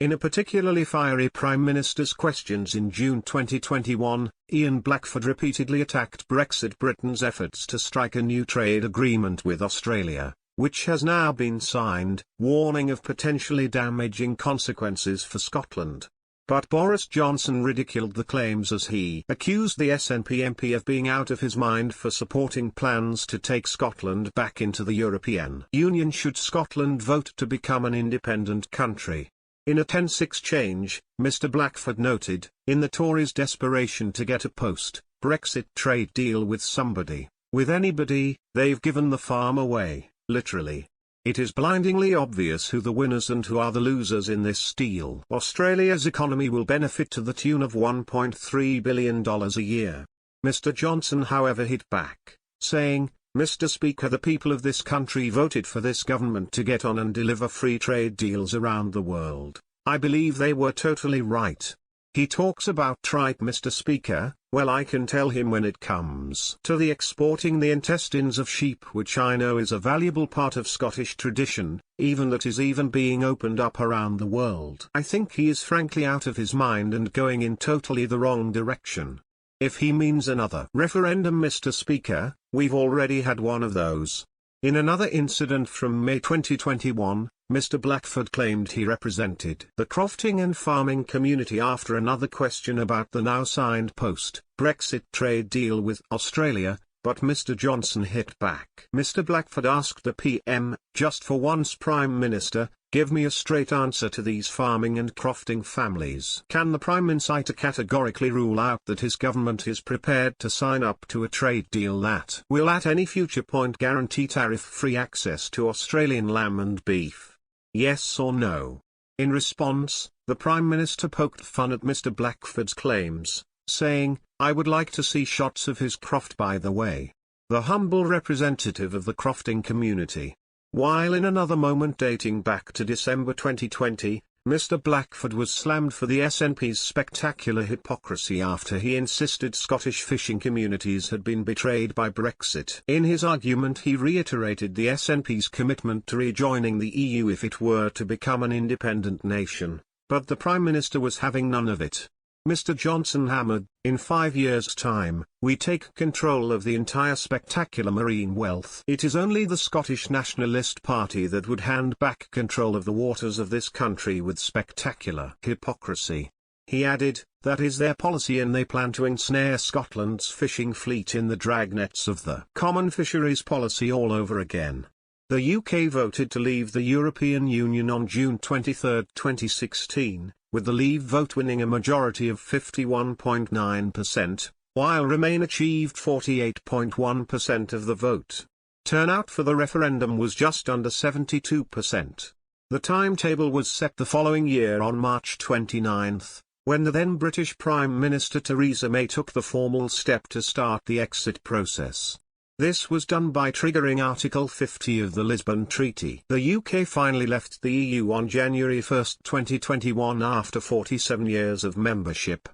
In a particularly fiery Prime Minister's questions in June 2021, Ian Blackford repeatedly attacked Britain's efforts to strike a new trade agreement with Australia, which has now been signed, warning of potentially damaging consequences for Scotland. But Boris Johnson ridiculed the claims as he accused the SNP MP of being out of his mind for supporting plans to take Scotland back into the European Union should Scotland vote to become an independent country. In a tense exchange, Mr Blackford noted, in the Tories' desperation to get a post-Brexit trade deal with anybody, they've given the farm away, literally. It is blindingly obvious who the winners and who are the losers in this deal. Australia's economy will benefit to the tune of $1.3 billion a year. Mr Johnson however hit back, saying, Mr Speaker, the people of this country voted for this government to get on and deliver free trade deals around the world. I believe they were totally right. He talks about tripe, Mr Speaker. Well, I can tell him when it comes to the exporting the intestines of sheep, which I know is a valuable part of Scottish tradition, that is even being opened up around the world. I think he is frankly out of his mind and going in totally the wrong direction. If he means another referendum, Mr Speaker, we've already had one of those. In another incident from May 2021, Mr Blackford claimed he represented the crofting and farming community after another question about the now signed post-Brexit trade deal with Australia, but Mr Johnson hit back. Mr Blackford asked the PM, just for once Prime Minister, give me a straight answer to these farming and crofting families. Can the Prime Minister categorically rule out that his government is prepared to sign up to a trade deal that will at any future point guarantee tariff-free access to Australian lamb and beef? Yes or no? In response, the Prime Minister poked fun at Mr Blackford's claims, saying, I would like to see shots of his croft by the way. The humble representative of the crofting community. While in another moment dating back to December 2020, Mr Blackford was slammed for the SNP's spectacular hypocrisy after he insisted Scottish fishing communities had been betrayed by Brexit. In his argument he reiterated the SNP's commitment to rejoining the EU if it were to become an independent nation, but the Prime Minister was having none of it. Mr Johnson hammered, in 5 years' time, we take control of the entire spectacular marine wealth. It is only the Scottish Nationalist Party that would hand back control of the waters of this country with spectacular hypocrisy. He added, that is their policy and they plan to ensnare Scotland's fishing fleet in the dragnets of the common fisheries policy all over again. The UK voted to leave the European Union on June 23, 2016. With the Leave vote winning a majority of 51.9%, while Remain achieved 48.1% of the vote. Turnout for the referendum was just under 72%. The timetable was set the following year on March 29, when the then British Prime Minister Theresa May took the formal step to start the exit process. This was done by triggering Article 50 of the Lisbon Treaty. The UK finally left the EU on January 1, 2021 after 47 years of membership.